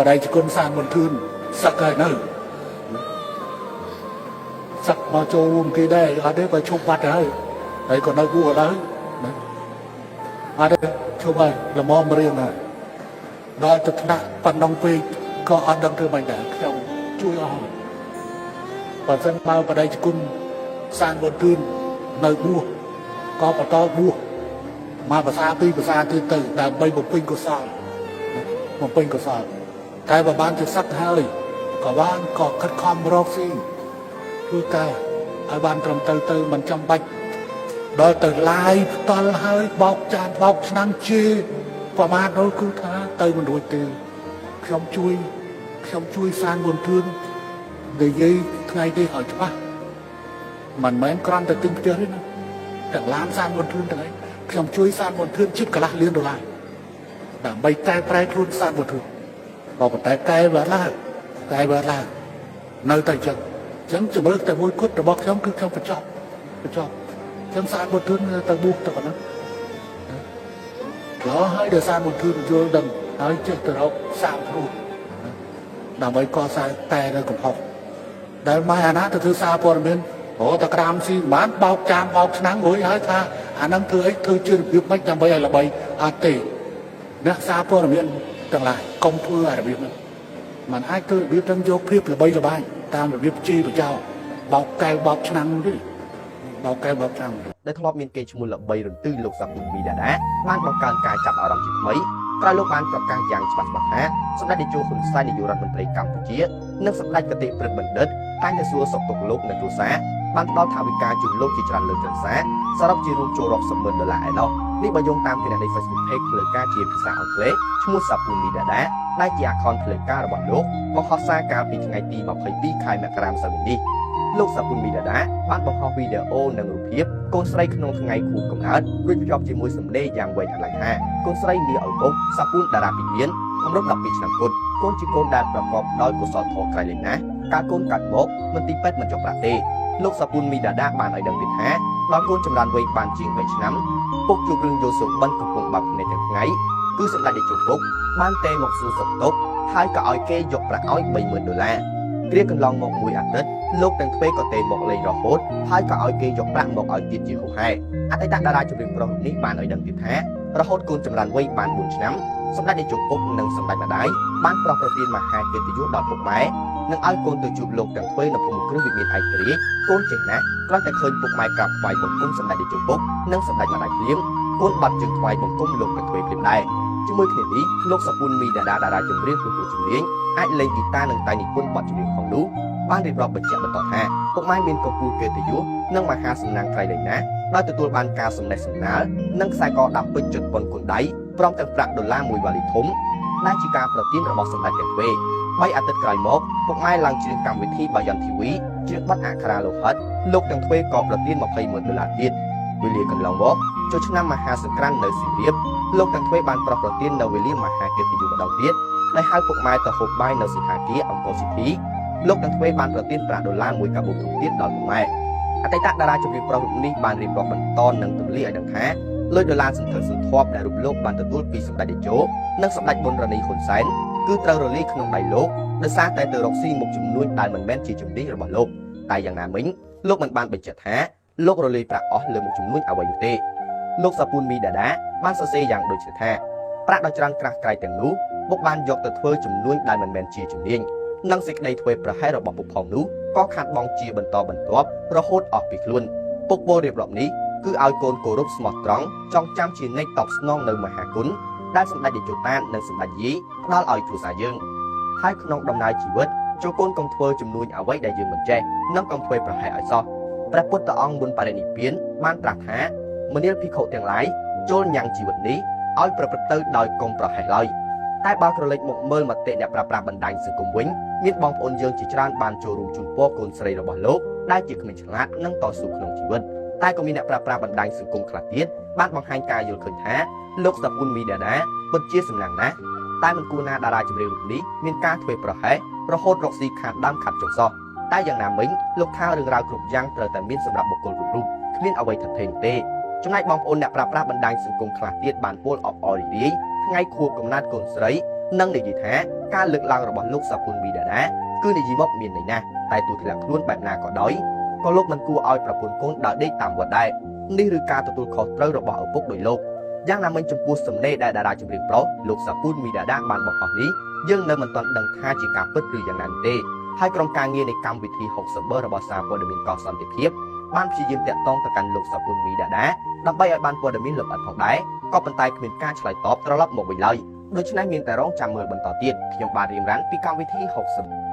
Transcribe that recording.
và đây chỉ con san một thương sắc cái nơi sắc mà cho cái đây ở đây phải chụp mặt đấy đấy còn nơi vua đấy ở đây chụp bài là mò riêng này đó thực nặng phần đông phi có ăn đâm thư mạnh để trong chui ở và dân bao vào đây chỉ con san một thương nơi vua có và to vua màภาษาពីภาษาទីទៅដើម្បីបំពេញកុសលតែបើបានទៅសឹកហើយក៏បានក៏ខិតខំរកស៊ីធ្វើការឲ្យបានត្រឹមត្រូវទៅមិនចាំបាច់ដល់ទៅឡាយផ្ទាល់ហើយបោកចានបោកឆ្នាំងជាប្រមាណនោះគឺថាទៅមិនរួចទេខ្ញុំជួយសានបុនធឿននិយាយថ្ងៃនេះឲ្យច្បាស់មិនមែនគ្រាន់តែទិញផ្ទះទេណាទាំងឡានសានបុនធឿនទាំងឯងខ្ញុំជួយសានបុនធឿនជិតកន្លះលានដុល្លារដើម្បីកែប្រែខ្លួនសានបុនធឿនក៏ប៉ុន្តែកែបើឡើងនៅតែចឹងជំរឿនតែមួយគត់របស់ខ្ញុំគឺខ្ញុំបញ្ចប់ខ្ញុំសានបុនធឿនទៅបួសទៅប៉ុណ្ណឹងរហហើយដល់សានបុនធឿនយល់ដឹងហើយចេះទៅរកសាមខ្លួនដើម្បីកសាងតែនៅកំហុសដែលម៉ែអាណាទៅធ្វើសារព័ត៌មានតែក្រាមស៊ីមិនបានបោកចានបោកឆ្នាំងរួចហើយថាអានឹងធ្វើអីធ្វើជារបៀបម៉េចដើម្បីឲ្យល្បីអត់ទេអ្នកសារព័ត៌មានទាំងឡាយកុំធ្វើអារបៀបហ្នឹងมันអាចធ្វើរបៀបទាំងយកភាពល្បីល្បាញតាមរបៀបជីប្រចោបោកកែវបោកឆ្នាំងទេបោកកែវបោកឆ្នាំងដែលធ្លាប់មានកេរ្តិ៍ឈ្មោះល្បីរន្ទឺលោកសាពុនមីដាដាបានបង្កើនការចាប់អារម្មណ៍ជាថ្មីក្រោយលោកបានប្រកាសយ៉ាងច្បាស់ថាសម្ដេចនាយកហ៊ុនសែននាយករដ្ឋមន្ត្រីកម្ពុជានិងសម្ដេចកតេព្រឹទ្ធបណ្ឌិតតែងតែសួរសុខទុក្ខលោកនៅគ្រួសារបានផ្ដល់ថវិកាជូនលោកជាច្រើនលើកទាំងសារសរុបជារួមចូលរាប់សិបម៉ឺនដុល្លារឯណោះនេះបើយោងតាមគណនី Facebook Page ផ្លូវការជាភាសាអង់គ្លេសឈ្មោះសាពុនមីដាដាដែលជា account ផ្លូវការរបស់លោកបង្ហោះសារកាលពីថ្ងៃទី22ខែមករាម្សិលមិញនេះលោកសាពុនមីដាដាបានបង្ហោះវីដេអូនិងរូបភាពកូនស្រីក្នុងថ្ងៃខួបកំណើតរួចភ្ជាប់ជាមួយសម្លេងយ៉ាងវែងអន្លាយថាកូនស្រីនាងឪពុកសាពុនតារាពីមានកម្រិត12ឆ្នាំគត់កូនជាកូនដែលប្រកបដោយកុសលធម៌ក្រៃលែងណាស់ការកូនកាត់មកមិនទីពេទ្យមិនចុះប្រាក់ទេលោកសាពុនមីដាដាបានឲ្យដឹងទៀតថាដល់កូនចម្រើនវ័យបានជាង2ឆ្នាំពុកជួបរឿងយល់សុខបិណ្ឌកំពុងបើកភ្នែកទាំងថ្ងៃគឺសម្ដេចនាយកពុកបានតែមកសួរសុខទុក្ខហើយក៏ឲ្យគេយកប្រាក់ឲ្យ$30,000គ្រាកន្លងមកមួយអាទិត្យលោកទាំងទ្វេក៏ទេមកលេងរហូតហើយក៏ឲ្យគេយកប្រាក់មកឲ្យទៀតជាហូហែអតីតតារាចម្រៀងប្រុសនេះបានឲ្យដឹងទៀតថារហូតកូនចម្រើនវ័យបាន4ឆ្នាំសម្ដេចនាយកពុកនិងសម្ដេចម្ដាយបានប្រោសប្រទានមហាកិត្តិយសដល់ពុកម៉ែនិងឲ្យកូនទៅជួបលោកទាំងទ្វេនៅភូមិគ្រឹះវិមានឯករាជ្យកូនចេះណាស់គ្រាន់តែឃើញពុកម៉ែក្រាបថ្វាយបង្គំសម្ដេចនាយកពុកនិងសម្ដេចម្ដាយភ្លាមកូនបាត់ជើងថ្វាយបង្គំលោកទាំងទ្វេភ្លាមដែរជាមួយគ្នានេះលោកសាពុនមីដាដាតារាចម្រៀងប្រគួតចម្រៀងអាចលេងហ្គីតានិងតែងនិពន្ធបទចម្រៀងផងនោះបានរៀបរាប់បញ្ជាក់បន្តថាពុកម៉ែមានកម្ពុជាកិត្តិយសនិងមហាសំណាងក្រៃលែងណាស់ដោយទទួលបានការសំណេះសំណាលនិងខ្សែកដាំពេជ្រជិតប៉ុនគុណដៃព្រមទាំងប្រាក់$1មួយវ៉ាលីធំដែលជាការប្រទានរបស់សម្ដេចទាំងទ្វេ3អាទិត្យក្រោយមកពុកម៉ែឡើងជ្រៀងកម្មវិធីបាយ័នធីវីជ្រៀងបទអក្ខរាលោហិតលោកទាំងទ្វេក៏ប្រទាន$20,000ទៀតវេលាកន្លងមកចូលឆ្នាំមហាសង្ក្រាន្តនៅសៀមរាបលោកទាំងទ្វេបានប្រទាននៅវេលាមហាកិត្តិយសម្ដងទៀតដែលហៅពុកម៉ែទៅហូបបាយនៅសិក្ខាគារអង្គរសិទ្ធិលោកទាំងទ្វេបានប្រទានប្រាក់$មួយកាបូបទៀតដល់ពុកម៉ែអតីតតារាចម្រៀងប្រុសរូបនេះបានរៀបរាប់បន្តនិងទម្លាយឲ្យដឹងថាលុយ$សន្ធឹកសន្ធាប់ដែលរូបលោកបានទទួលពីសម្ដេចតេជោនិងសម្ដេចប៊ុនរ៉ានីហ៊ុនសែនគឺត្រូវរលាយក្នុងដៃលោកដោយសារតែទៅរកស៊ីមុខជំនួញដែលមិនមែនជាជំនាញរបស់លោកតែយ៉ាងណាមិញលោកមិនបានបញ្ជាក់ថាលោករលាយប្រាក់អស់លើមុខជំនួញអ្វីនោះទេលោកសាពុនមីដាដាបានសរសេរយ៉ាងដូចថាប្រាក់ដ៏ច្រើនក្រាស់ក្រៃទាំងនោះពុកបានយកទៅធ្វើជំនួញដែលមិនមែនជាជំនាញនិងសេចក្តីធ្វើប្រហែសរបស់ពុកផងនោះក៏ខាត់បងជាបន្តបន្ទាប់រហូតអស់ពីខ្លួនពុកពោលរៀបរាប់នេះគឺឲ្យកូនគោរពស្មោះត្រង់ចងចាំជានិច្ចតបស្នងនៅមហាគុណដែលសម្ដេចនាយកតាននិងសម្ដេចយីផ្ដល់ឲ្យគ្រួសារយើងហើយក្នុងដំណើរជីវិតចូលកូនកុំធ្វើជំនួញអ្វីដែលយើងមិនចេះនិងកុំធ្វើប្រហែសឲ្យសោះព្រះពុទ្ធអង្គមុនបរិនិព្វានបានត្រាស់ថាមនាលភិក្ខុទាំងឡាយចូលញ៉ាំងជីវិតនេះឲ្យប្រព្រឹត្តទៅដោយកុំប្រហែសឡើយតែបើក្រឡេកមកមើលមតិអ្នកប្រើប្រាស់បណ្ដាញសង្គមវិញមានបងប្អូនយើងជាច្រើនបានចូលរួមជូនពរកូនស្រីរបស់លោកដែលជាក្មេងឆ្លាតនិងតស៊ូក្នុងជីវិតតែក៏មានអ្នកប្រើប្រាស់បណ្ដាញសង្គមខ្លះទៀតបានបង្ហាញការយល់ឃើញថាលោកសាពុនមីដាដាពិតជាសំណាងណាស់តែមិនគួរណាតារាចម្រៀងរូបនេះមានការធ្វើប្រហែសរហូតរកស៊ីខាតដើមខាត់ចុងសោះតែយ៉ាងណាមិញលោកថារឿងរ៉ាវគ្រប់យ៉ាងត្រូវតែមានសម្រាប់បុគ្គលគ្រប់រូបគ្មានអ្វីថថេរទេចំណែកបងប្អូនអ្នកប្រើប្រាស់បណ្ដាញសង្គមខ្លះទៀតបានពោលអបអររីករាយថ្ងៃខួបកំណើតកូនស្រី នឹងនិយាយថាការលើកឡើងរបស់លោកសាពុនមីដាដាគឺនិយាយមកមានន័យណាស់តែទោះធ្លាក់ខ្លួនបែបណាក៏ដោយក៏លោកមិនគួរឲ្យប្រពន្ធកូនដើរដេកតាមវត្តដែរនេះឬការទទួលខុសត្រូវរបស់ឪពុកដោយលោកយ៉ាងណាមិញចំពោះសម្ដីដែលតារាចម្រៀងប្រុសលោកសាពុនមីដាដាបានបង្ហោះនេះយើងនៅមិនទាន់ដឹងថាជាការពិតឬយ៉ាងណាទេហើយក្រុមការងារនៃកម្មវិធី60បឺរបស់សារព័ត៌មានកោះសន្តិភាពបានព្យាយាមតាក់ទងទៅកាន់លោកសាពុនមីដាដាដើម្បីឲ្យបានព័ត៌មានលម្អិតផងដែរក៏ប៉ុន្តែគ្មានការឆ្លើយតបត្រឡប់មកវិញឡើយដូច្នេះមានតែរងចាំមើលបន្តទៀតខ្ញុំបាទរៀបរាប់ពីកម្មវិធី60